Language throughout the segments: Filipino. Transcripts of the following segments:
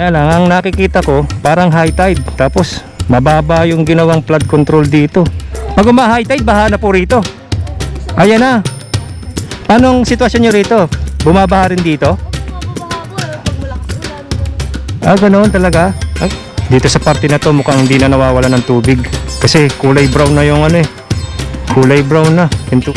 Kaya lang, ang nakikita ko parang high tide, tapos mababa yung ginawang flood control dito. Pag high tide, baha na po rito. Ayan na. Anong sitwasyon nyo rito? Bumabaha rin dito? Ah, ganoon talaga. Ay, dito sa parte na to mukhang hindi na nawawala ng tubig, kasi kulay brown na yung ano eh. Kulay brown na. Ito.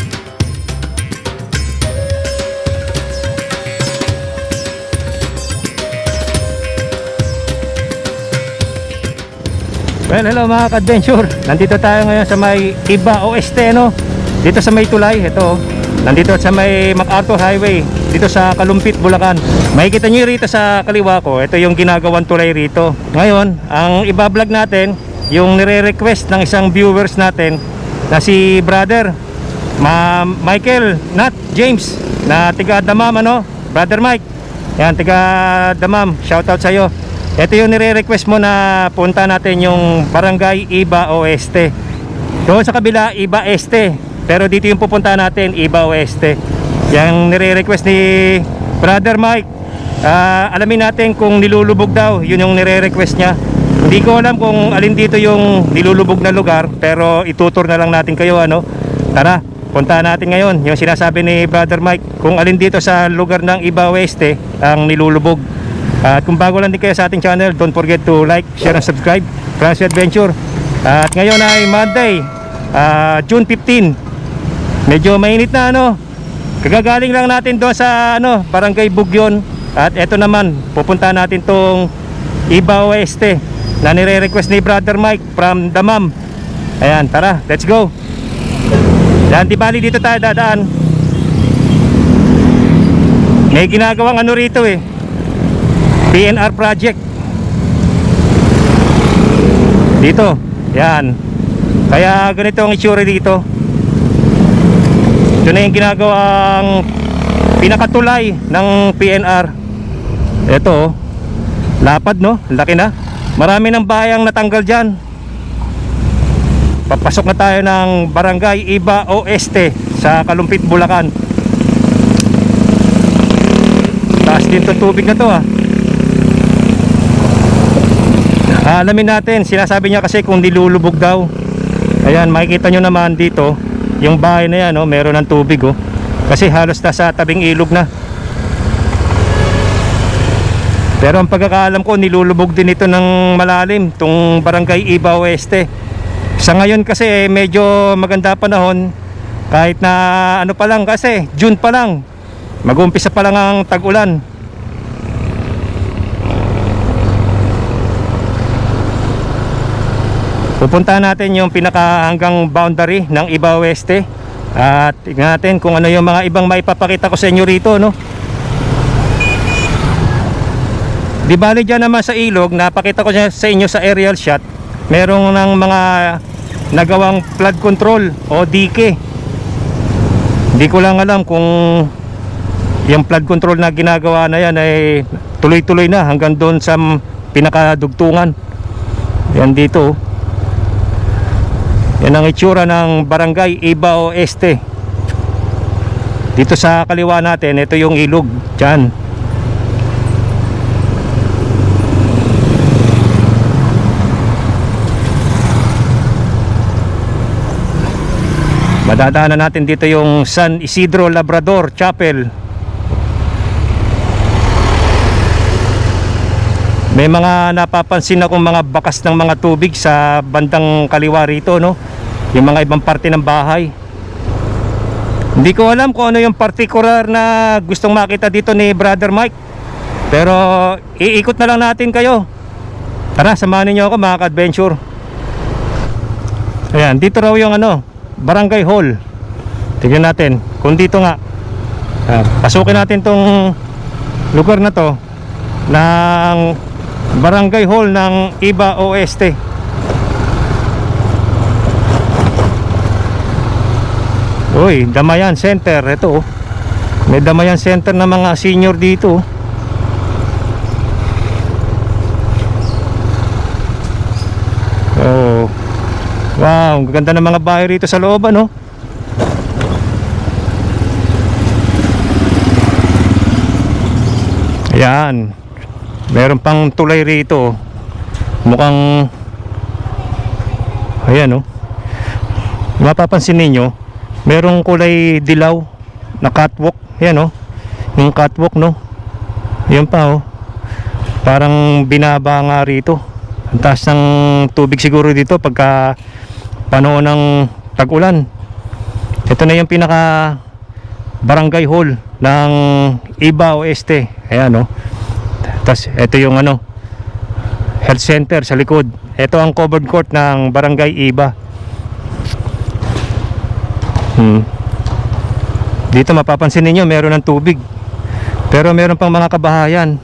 Well, hello mga ka-adventure. Nandito tayo ngayon sa may Iba Oeste, no? Dito sa may tulay, ito. Nandito sa may MacArthur Highway, dito sa Kalumpit, Bulacan. Makikita nyo rito sa kaliwa ko, ito yung ginagawang tulay rito. Ngayon, ang iba-vlog natin, yung nire-request ng isang viewers natin na si brother Michael, not James, na tiga Damam, ano? Brother Mike. Yan, tiga Damam. Shoutout sa'yo. Ito yung nire-request mo na punta natin yung Barangay Iba Oeste. Doon sa kabila, Iba Este. Pero dito yung pupunta natin, Iba Oeste. Yung nire-request ni Brother Mike. Alamin natin kung nilulubog daw. Yun yung nire-request niya. Hindi ko alam kung alin dito yung nilulubog na lugar, pero itutur na lang natin kayo, ano. Tara, punta natin ngayon yung sinasabi ni Brother Mike, kung alin dito sa lugar ng Iba Oeste ang nilulubog. At kung bago lang din kayo sa ating channel, don't forget to like, share, and subscribe. Crazy Adventure. At ngayon ay Monday, June 15. Medyo mainit na, ano. Kagagaling lang natin doon sa ano, Barangay Bugyon. At eto naman, pupunta natin tong Iba Oeste na nire-request ni Brother Mike from Damam. Ayan, tara, let's go. Yan, di bali dito tayo dadaan. May ginagawang ano rito eh, PNR project dito. Yan, kaya ganito ang itsura dito. Ito na yung ginagawang pinakatulay ng PNR. Ito, lapad, no? Laki na. Marami ng bayang natanggal dyan. Papasok na tayo ng Barangay Iba Oeste sa Kalumpit, Bulacan. Taas din itong tubig na to, ah. Alamin natin, sinasabi niya kasi kung nilulubog daw. Ayan, makikita nyo naman dito yung bahay na yan, oh, meron ng tubig, oh. Kasi halos nasa tabing ilog na. Pero ang pagkakaalam ko, nilulubog din ito ng malalim, itong Barangay Iba Oeste. Sa ngayon kasi medyo maganda panahon, kahit na ano pa lang, kasi June pa lang, mag-umpisa pa lang ang tag-ulan. Pupuntahan natin yung pinaka hanggang boundary ng Iba Oeste. At tingnan natin kung ano yung mga ibang maipapakita ko sa inyo rito, no? Di bali dyan naman sa ilog, napakita ko sa inyo sa aerial shot, merong ng mga nagawang flood control o dike. Hindi ko lang alam kung yung flood control na ginagawa na yan ay tuloy-tuloy na hanggang doon sa pinakadugtungan. Yan dito, oh. Yan ang itsura ng Barangay Iba Oeste. Dito sa kaliwa natin, ito yung ilog dyan. Madadaanan natin dito yung San Isidro Labrador Chapel. May mga napapansin akong mga bakas ng mga tubig sa bandang kaliwa rito, no? Yung mga ibang parte ng bahay. Hindi ko alam kung ano yung particular na gustong makita dito ni Brother Mike, pero iikot na lang natin kayo. Tara, samahan niyo ako mga ka-adventure. Ayan, dito raw yung ano, Barangay Hall. Tignan natin kung dito nga. Pasukin natin tong lugar na to ng Barangay Hall ng Iba Oeste. Uy, Damayan Center. Ito, oh. May Damayan Center na mga senior dito, oh. Wow, ang ganda ng mga bahay rito sa loob, ano? Ayan. Meron pang tulay rito. Mukhang ayan oh. Mapapansin ninyo, merong kulay dilaw na catwalk. Ayan oh. Yung catwalk no. Yan pa oh. Parang binaba nga rito. Ang taas ng tubig siguro dito pagka panahon ng tag-ulan. Ito na yung pinaka barangay hall ng Iba Oeste. Ayan oh. Tapos ito yung ano, health center sa likod. Ito ang covered court ng barangay Iba. Dito mapapansin ninyo meron ng tubig. Pero meron pang mga kabahayan.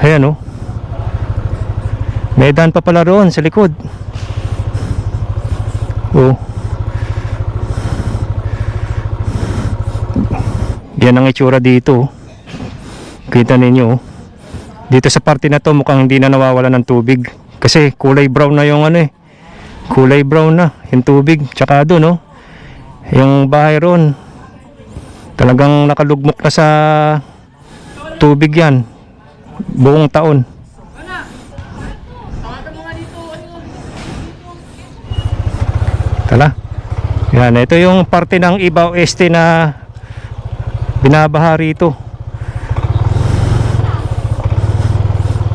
Ayan oh. May daan pa pala roon sa likod. Oh. Yan ang itsura dito. Kita ninyo oh. Dito sa parte na to mukhang hindi na nawawala ng tubig. Kasi kulay brown na yung ano eh. Kulay brown na yung tubig. Tsaka doon oh. Yung bahay roon. Talagang nakalugmok na sa tubig yan. Buong taon. Tala. Yan, ito yung parte ng Iba Oeste na binabaha rito.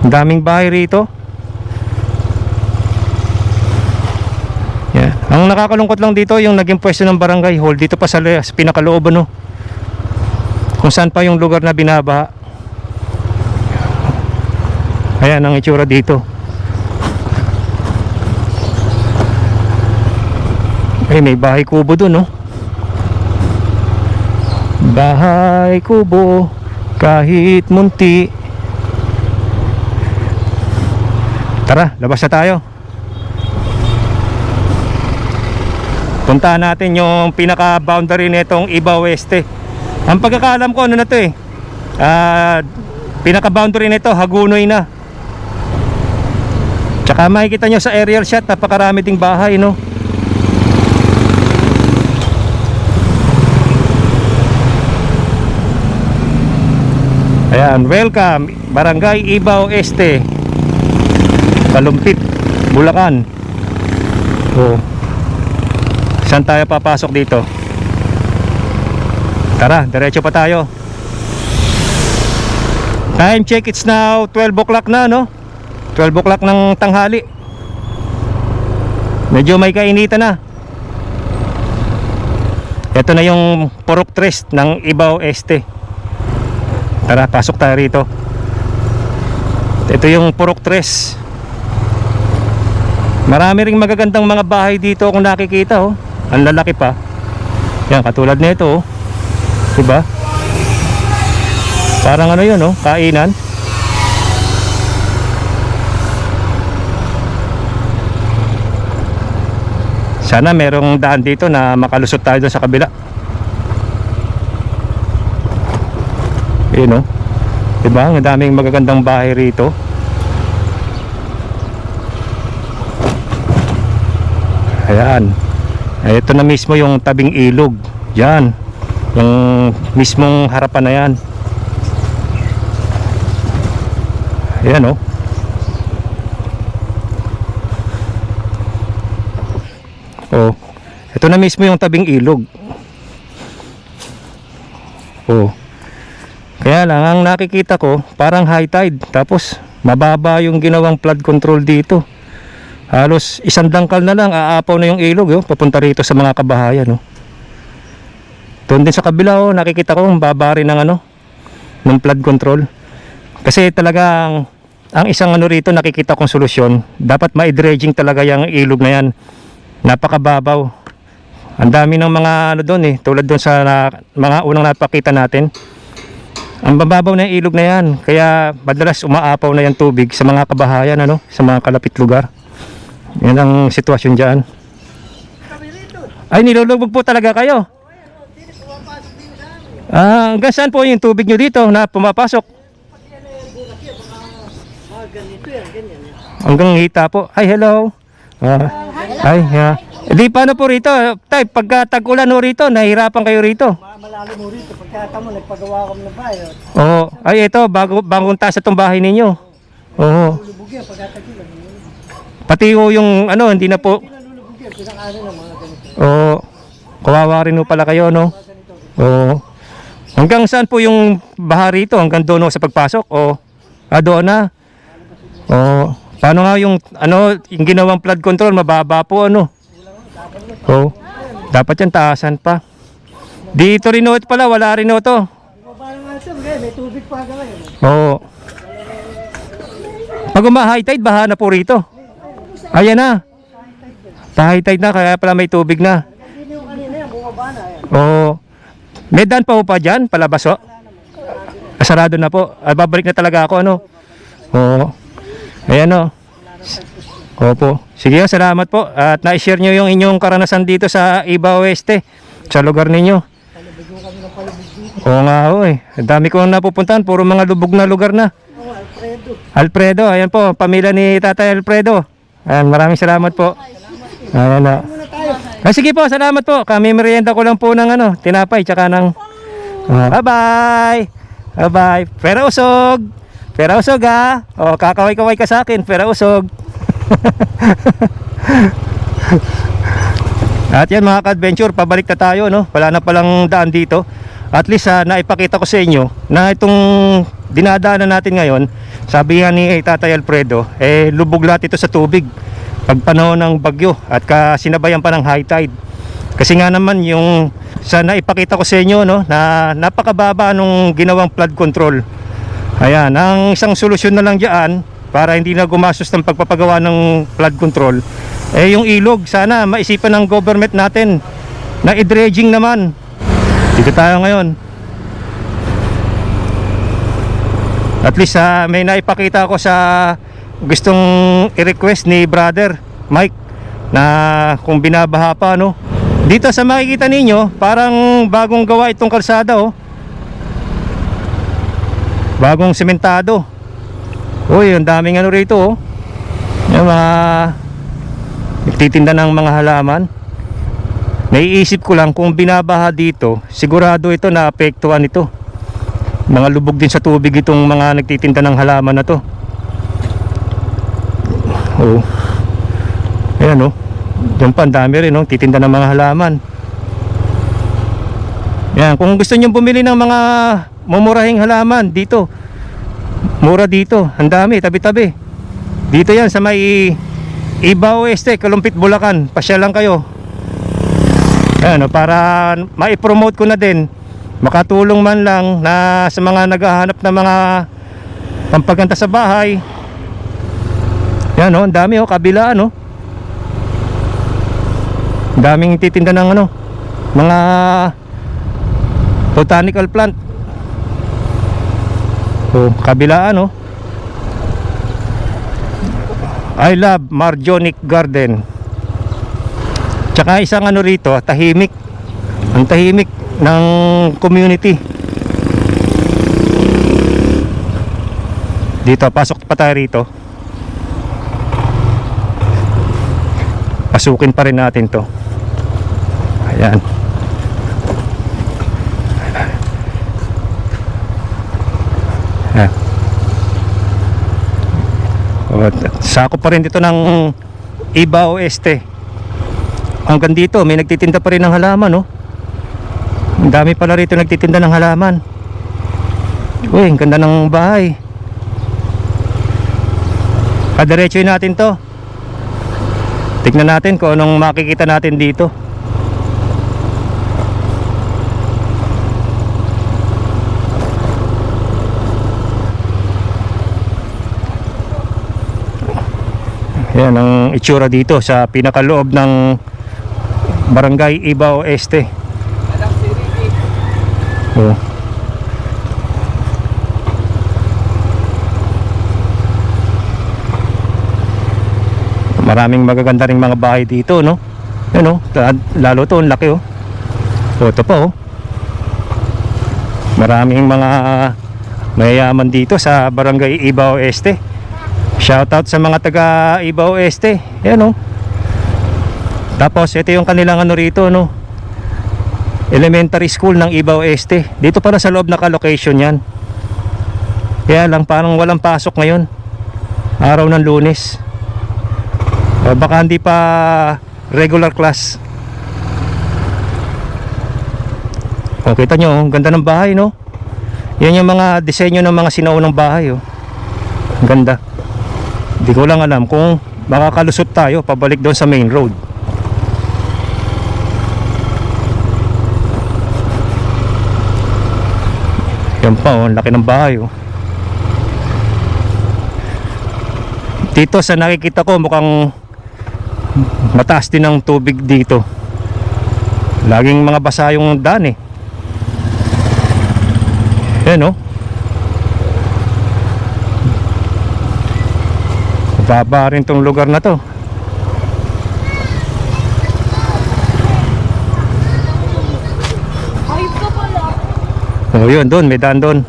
Ang daming bahay rito. Yan. Ang nakakalungkot lang dito yung naging pwesto ng barangay hall dito pa sa pinakaloob no. Kung saan pa yung lugar na binabaha. Ayan ang itsura dito. Ay, may bahay kubo dun, no? Bahay kubo, kahit munti. Tara, labas na tayo. Puntahan natin yung pinaka-boundary nitong Iba Oeste. Ang pagkakaalam ko, ano na to eh. Pinaka-boundary nito, Hagunoy na. Tsaka makikita nyo sa aerial shot, napakarami ding bahay, no? Ayan, welcome, Barangay Iba Oeste, Kalumpit, Bulacan. Oh. Saan tayo papasok dito? Tara, diretso pa tayo. Time check, it's now 12 o'clock na, no? 12 o'clock ng tanghali. Medyo may kainitan na. Ito na yung Purok Tres ng Iba Oeste. Tara, pasok tayo rito. Ito yung Purok Tres. Marami ring magagandang mga bahay dito kung nakikita oh. Ang lalaki pa. Yan, katulad nito oh. Diba? Parang ano yun oh, kainan. Sana merong daan dito na makalusot tayo doon sa kabila. Ayun oh. Diba? Ang daming magagandang bahay rito. Ayan. Ito na mismo yung tabing ilog. Yan. Yung mismong harapan na yan. Ayan oh. Oh. Ito na mismo yung tabing ilog. Oh. Kaya lang ang nakikita ko parang high tide. Tapos mababa yung ginawang flood control dito. Halos isang dangkal na lang aapaw na yung ilog oh, papunta rito sa mga kabahayan oh. Doon din sa kabila oh, nakikita ko baba rin ng ano ng flood control. Kasi talagang ang isang ano rito nakikita kong solusyon, dapat ma-dredging talaga yung ilog na yan. Napakababaw. Ang dami ng mga ano doon eh, tulad doon sa mga unang napakita natin. Ang bababaw na yung ilog na yan, kaya madalas umaapaw na yung tubig sa mga kabahayan ano, sa mga kalapit lugar. Yan ang sitwasyon dyan. Ay, nilulubog po talaga kayo? Hanggang saan po yung tubig nyo dito na pumapasok? Hanggang hita po. Ay, hello. Hi, yeah. Di paano po rito? Tay, pagka tag-ulan ho rito, nahihirapan kayo rito. Malalim mo rito, pagkata mo, nagpagawa kami ng bayo. Oo. Ay, ito, bagong taas itong bahay ninyo. Oo. Lulubog yan, pagkatagilan. Pati ho yung, ano, hindi na po. Hindi na lulubog yan, pinakano ng mga ganito. Oo. Kawawa rin ho pala kayo, no? Oo. Hanggang saan po yung baha rito? Hanggang doon ho sa pagpasok? O, doon na? Oo. Paano nga yung, ano, yung ginawang flood control, mababa po, ano? Oo. Dapat yan taasan pa. Dito rin ho pala, wala rin ho to. Baba naman ito, may tubig pa hanggang ngayon. Oo. Pag high tide, baha na po rito. Ayan na. High tide na, kaya pala may tubig na. Hindi yung kanina yan, bumaba na yan. Oo. May daan pa ho pa dyan, palabas ho? Sarado na po. Babalik na talaga ako, ano? Oo. Ayan o. Opo. Sige, salamat po. At na-share nyo yung inyong karanasan dito sa Iba Oeste, sa lugar ninyo. Oo nga ho eh. Ang dami kong napupuntahan, puro mga lubog na lugar na. Oh, Alfredo. Alfredo, ayan po, pamilya ni Tatay Alfredo. Ayan, maraming salamat po. Ayan na. Muna tayo. Sige po, salamat po. Kami merienda ko lang po ng ano, tinapay tsaka ng bye-bye. Bye-bye. Pera usog. Pera usog ha. O, kakaway-kaway ka sa akin. Pera usog. At yan mga ka-adventure, pabalik na tayo, no? Wala na palang daan dito. At least naipakita ko sa inyo na itong dinadaanan natin ngayon, sabi nga ni Tatay Alfredo, lubog lahat ito sa tubig pag panahon ng bagyo at sinabayan pa ng high tide. Kasi nga naman yung naipakita ko sa inyo, no, na napakababa nung ginawang flood control. Ayan, ang isang solusyon na lang diyan para hindi na gumastos ng pagpapagawa ng flood control, yung ilog, sana maisipan ng government natin na i-dredging naman. Dito tayo ngayon. At least may naipakita ako sa gustong i-request ni brother Mike na kung binabaha pa, no. Dito sa makikita ninyo, parang bagong gawa itong kalsada, oh. Bagong sementado. Uy, ang daming ano rito, oh. Yung mga nagtitinda ng mga halaman. Naiisip ko lang kung binabaha dito, sigurado ito na apektuhan ito. Mga lubog din sa tubig itong mga nagtitinda ng halaman na to. Oh. Ayan, oh. Diyan pa, ang dami rin, oh. Titinda ng mga halaman. Yan, kung gusto nyo bumili ng mga mumurahing halaman dito, mura dito, ang dami, tabi-tabi. Dito yan sa may Iba Oeste, Kalumpit, Bulacan. Pasya lang kayo. Ayan, para ma-promote ko na din, makatulong man lang na sa mga naghahanap ng mga pampaganda sa bahay. Yan, oh, ang dami, oh, kabila, ano. Daming titinda ng ano, mga botanical plant. Oh, kabilaan, oh. I love Marjonic Garden. Tsaka isang ano rito, tahimik. Ang tahimik ng community. Dito, pasok pa tayo rito. Pasukin pa rin natin to. Ayan. Ayan. Sakop pa rin dito ng Iba Oeste. Hanggang dito may nagtitinda pa rin ng halaman, oh. Ang dami pala rito nagtitinda ng halaman. Uy, ang ganda ng bahay. Kadiretsoy natin to. Tignan natin kung anong makikita natin dito. Yan ang itsura dito sa pinakaloob ng Barangay Iba Oeste. Oh. Maraming magaganda ring mga bahay dito, no? Yan, oh, lalo to, ang laki, oh. So, ito pa, oh. Maraming mga mayayaman dito sa Barangay Iba Oeste. Shoutout sa mga taga Iba Oeste. Yan, oh. Tapos ito yung kanilang ano rito, no, elementary school ng Iba Oeste. Dito pala sa loob naka-location yan. Kaya lang parang walang pasok ngayon, araw ng Lunes, o baka hindi pa regular class. O kita nyo, ang ganda ng bahay, no? Yan yung mga disenyo ng mga sinaunang bahay, oh. Ang ganda. Hindi ko lang alam kung makakalusot tayo pabalik doon sa main road. Yan pa, oh, ang laki ng bahay, oh. Dito sa nakikita ko mukhang mataas din ang tubig dito. Laging mga basa yung daan, eh. Yan, oh. Baba rin tong lugar na to. Oh, yun, doon, may daan doon.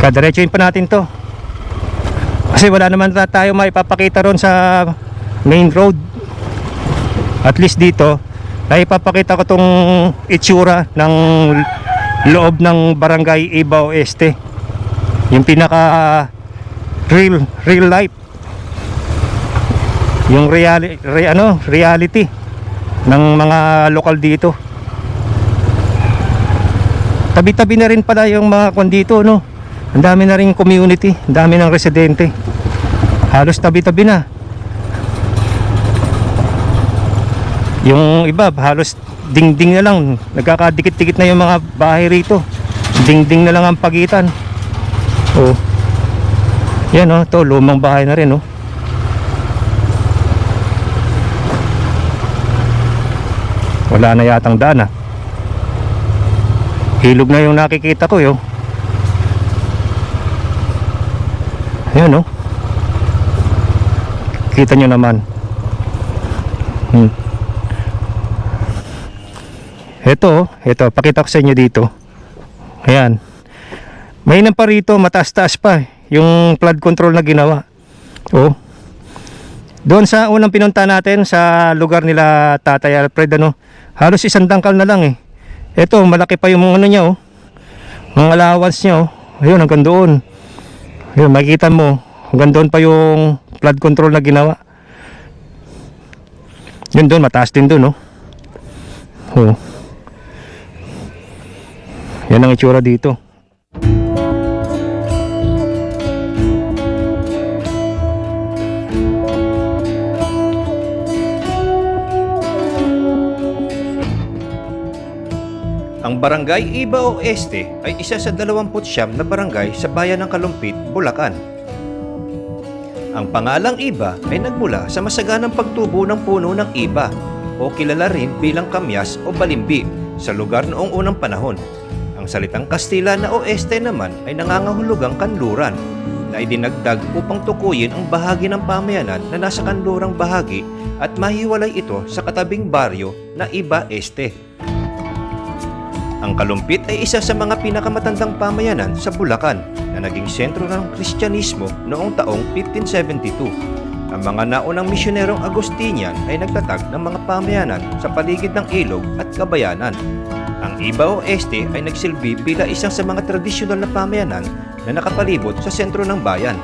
Kadiretsuhin pa natin to. Kasi wala naman tayo maipapakita ron sa main road. At least dito, naipapakita ko tong itsura ng loob ng barangay Iba Oeste. Yung pinaka real life. Yung reality ng mga lokal dito. Tabi-tabi na rin pala yung mga kwan dito, no? Ang dami na rin community, ang dami ng residente. Halos tabi-tabi na. Yung iba, halos dingding na lang. Nagkakadikit-dikit na yung mga bahay rito. Dingding na lang ang pagitan. Oh. Yan, oh, to lumang bahay na rin, oh. Wala na yatang daan, ah. Hilog na yung nakikita ko, yo. Ayan, oh. Kita nyo naman. Ito, pakita ko sa inyo dito. Ayan. Mainam pa rito, mataas-taas pa yung flood control na ginawa. Oh. Doon sa unang pinunta natin sa lugar nila Tatay Alfred, ano, halos isang dangkal na lang, eh. Ito, malaki pa yung ano niya, oh. Mga allowance niya, oh. Ayun, hanggang doon. Ayun, makikita mo, hanggang doon pa yung flood control na ginawa. Yun doon, mataas din doon, oh. Oh. Yan ang itsura dito. Ang Barangay Iba Oeste ay isa sa 29 na barangay sa bayan ng Kalumpit, Bulacan. Ang pangalang Iba ay nagmula sa masaganang pagtubo ng puno ng iba o kilala rin bilang kamyas o balimbi sa lugar noong unang panahon. Ang salitang Kastila na Oeste naman ay nangangahulugang kanluran na idinagdag upang tukuyin ang bahagi ng pamayanan na nasa kanlurang bahagi at mahiwalay ito sa katabing baryo na Iba Este. Ang Kalumpit ay isa sa mga pinakamatandang pamayanan sa Bulacan na naging sentro ng Kristyanismo noong taong 1572. Ang mga naunang misyonerong Agustinian ay nagtatag ng mga pamayanan sa paligid ng ilog at kabayanan. Ang Iba Oeste ay nagsilbi bilang isang sa mga tradisyonal na pamayanan na nakapalibot sa sentro ng bayan.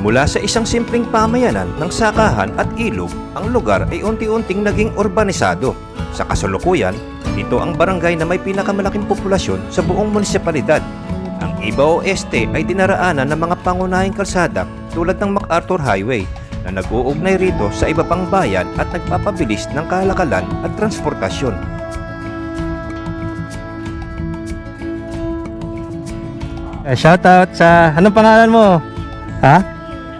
Mula sa isang simpleng pamayanan ng sakahan at ilog, ang lugar ay unti-unting naging urbanisado. Sa kasalukuyan, ito ang barangay na may pinakamalaking populasyon sa buong munisipalidad. Ang Iba Oeste ay dinaraanan ng mga pangunahing kalsada tulad ng MacArthur Highway na nag-uugnay rito sa iba pang bayan at nagpapabilis ng kalakalan at transportasyon. Shoutout sa, anong pangalan mo? Ha?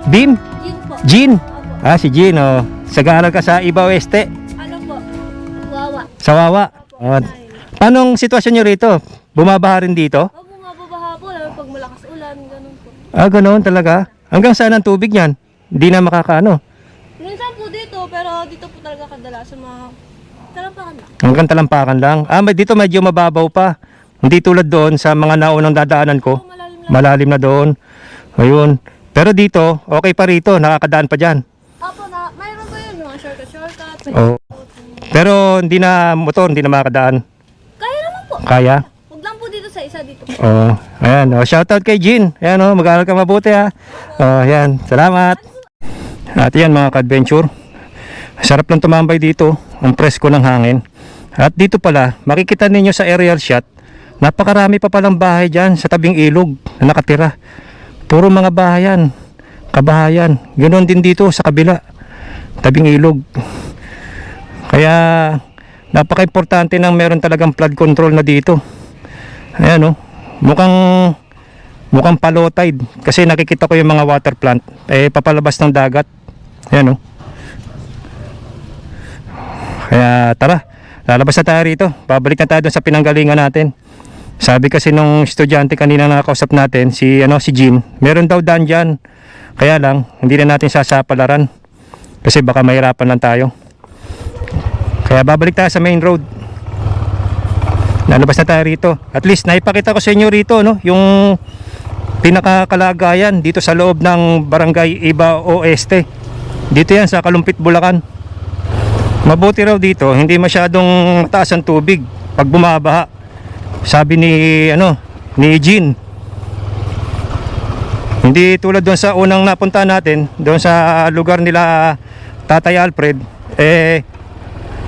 Bin? Jean po. Jean? Opo. Ah, si Jean, oh. Sag-aaral ka sa Iba Oeste? Ano po? Wawa. Sa Wawa? Oh. Paanong sitwasyon nyo rito? Bumabaha rin dito? Opo nga po, baha po. Lalo pag malakas ulan, ganun po. Ah, ganoon talaga? Hanggang saan ang tubig niyan? Hindi na makakaano? Minsan po dito, pero dito po talaga kadalasan mga talampakan lang. Hanggang talampakan lang? Ah, dito medyo mababaw pa. Hindi tulad doon sa mga naunang dadaanan ko. Malalim lang. Malalim na doon. Ayun. Pero dito, okay pa rito. Nakakadaan pa dyan. Opo, mayroon po yun mga shortcut. Oh. Pero hindi na motor, hindi na makakadaan. Kaya naman po. Kaya? Huwag lang po dito sa isa dito. Oh, ayan. Oh, shoutout kay Jean. Ayan, oh, mag-aaral ka mabuti ha. Oh, ayan. Salamat. At yan mga ka-adventure. Sarap lang tumambay dito. Ang presko ng hangin. At dito pala, makikita ninyo sa aerial shot, napakarami pa palang bahay dyan sa tabing ilog na nakatira. Puro mga bahayan, kabahayan. Ganoon din dito sa kabila, tabing ilog. Kaya napaka-importante nang meron talagang flood control na dito. Ayan, oh. Mukhang palo tide kasi nakikita ko yung mga water plant papalabas ng dagat. Ayan, oh. Kaya tara, lalabas na tayo rito. Babalik na tayo doon sa pinanggalingan natin. Sabi kasi nung estudyante kanina na nakausap natin, si Jean, meron daw daan dyan. Kaya lang, hindi na natin sasapalaran kasi baka mahirapan lang tayo. Kaya babalik tayo sa main road. Lalabas na tayo rito. At least naipakita ko sa inyo rito, no, yung pinakakalagayan dito sa loob ng Barangay Iba Oeste. Dito yan sa Kalumpit, Bulacan. Mabuti raw dito, hindi masyadong mataas ang tubig pag bumabaha. Sabi ni Jean. Hindi tulad doon sa unang napunta natin, doon sa lugar nila Tatay Alfred,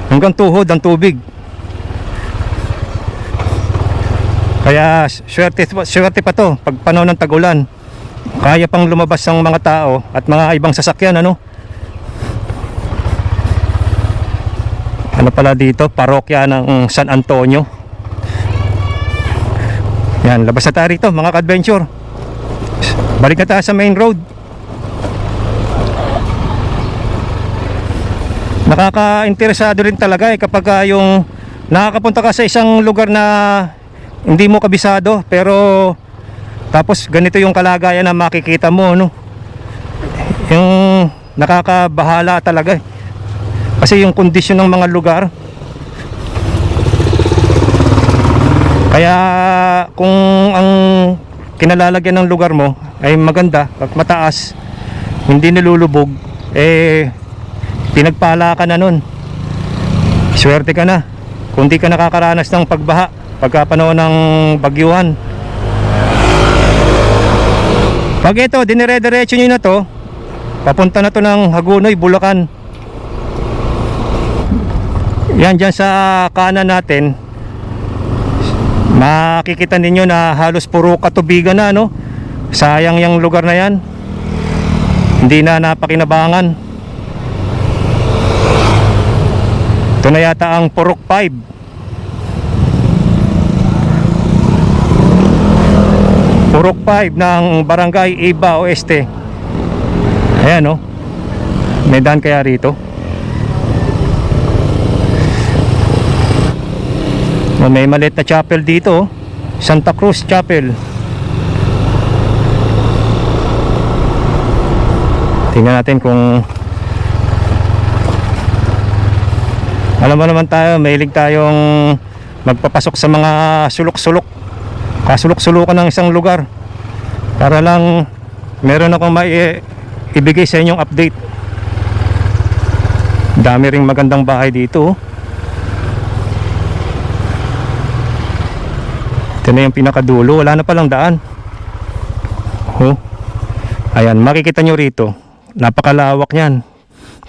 hanggang tuhod ang tubig. Kaya swerte pa to pag panahon ng tag-ulan. Kaya pang lumabas ang mga tao at mga ibang sasakyan, Ano pala dito? Parokya ng San Antonio. Yan, labas na tayo rito mga ka-adventure. Balik na tayo sa main road. Nakaka-interesado rin talaga kapag yung nakakapunta ka sa isang lugar na hindi mo kabisado, pero tapos ganito yung kalagayan na makikita mo, yung nakakabahala talaga kasi yung kondisyon ng mga lugar. Kaya kung ang kinalalagyan ng lugar mo ay maganda at mataas, hindi nilulubog, pinagpala ka na nun. Swerte ka na kung di ka nakakaranas ng pagbaha pagka panahon ng bagyuhan. Pag ito, dinire-diretso nyo na to, papunta na to ng Hagunoy, Bulacan. Yan, dyan sa kanan natin, makikita ninyo na halos puro katubigan na, sayang yung lugar na yan, hindi na napakinabangan. Ito na yata ang Purok 5, Purok 5 ng Barangay Iba Oeste. Ayan, may daan kaya rito. May maliit na chapel dito, Santa Cruz Chapel. Tingnan natin kung alam mo naman tayo, mahilig tayong magpapasok sa mga sulok-sulok, kasulok-sulukan ng isang lugar para lang meron akong ibigay sa inyong update. Dami ring magandang bahay dito. Ito na yung pinakadulo, wala na palang daan. Ayan, makikita nyo rito, napakalawak yan,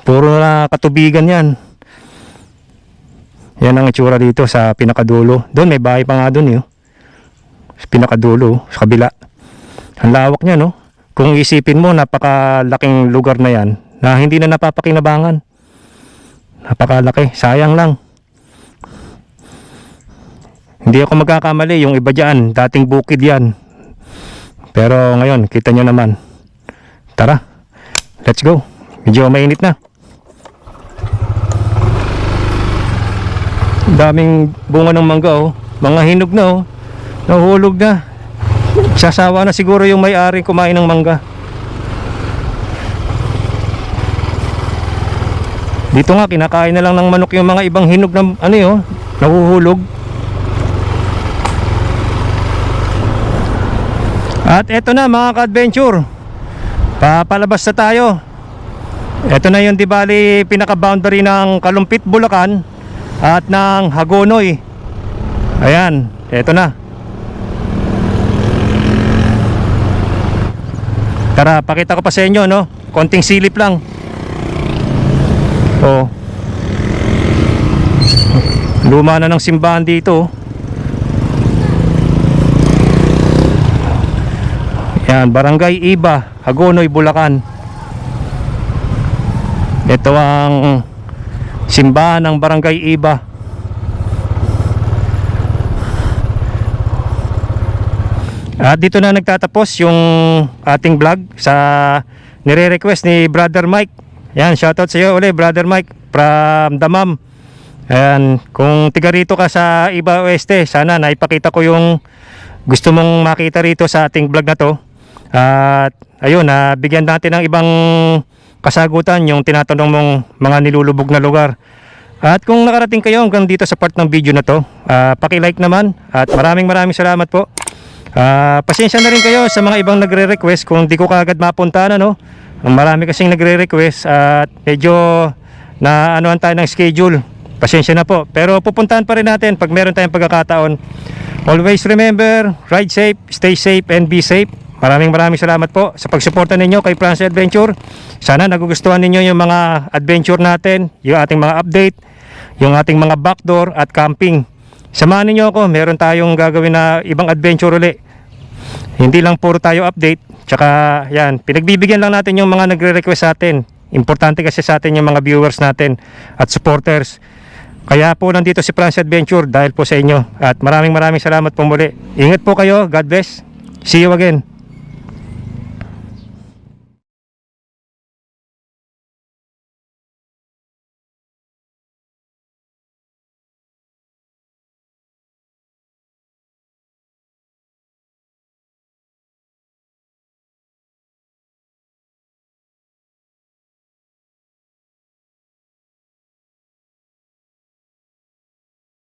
puro na katubigan yan. Yan ang itsura dito sa pinakadulo. Doon may bahay pa nga doon, sa pinakadulo, sa kabila. Ang lawak niya, kung isipin mo, napakalaking lugar na yan na hindi na napapakinabangan. Napakalaki, sayang lang. Hindi ako magkakamali, yung iba dyan, dating bukid yan. Pero ngayon, kita nyo naman. Tara, let's go. Medyo mainit na. Daming bunga ng mangga, mga hinog na, nahuhulog na. Sasawa na siguro yung may-ari kumain ng mangga. Dito nga, kinakain na lang ng manok yung mga ibang hinog na nahuhulog. At eto na mga ka-adventure, papalabas na tayo. Ito na yung di bali pinaka-boundary ng Kalumpit, Bulacan at ng Hagonoy. Ayan, ito na. Tara, pakita ko pa sa inyo, no? Konting silip lang. Oh. Luma na ng simbahan dito. Yan, Barangay Iba, Hagonoy, Bulacan. Ito ang simbahan ng Barangay Iba. At dito na nagtatapos yung ating vlog sa nire-request ni Brother Mike. Yan, shoutout sa iyo ulit, Brother Mike from Damam. Ayan, kung tiga rito ka sa Iba Oeste, sana naipakita ko yung gusto mong makita rito sa ating vlog na to. At ayun, bigyan natin ng ibang kasagutan yung tinatanong mong mga nilulubog na lugar. At kung nakarating kayo hanggang dito sa part ng video na to, paki-like naman at maraming salamat po. Pasensya na rin kayo sa mga ibang nagre-request kung di ko kaagad mapuntahan, ano. Marami kasing nagre-request at medyo na anuhan tayo ng schedule. Pasensya na po, pero pupuntahan pa rin natin pag meron tayong pagkakataon. Always remember, ride safe, stay safe and be safe. Maraming salamat po sa pagsuporta ninyo kay France Adventure. Sana nagugustuhan ninyo yung mga adventure natin, yung ating mga update, yung ating mga backdoor at camping. Samahan ninyo ako, meron tayong gagawin na ibang adventure uli. Hindi lang puro tayo update. Tsaka yan, pinagbibigyan lang natin yung mga nagre-request sa atin. Importante kasi sa atin yung mga viewers natin at supporters. Kaya po nandito si France Adventure dahil po sa inyo. At maraming salamat po muli. Ingat po kayo, God bless. See you again.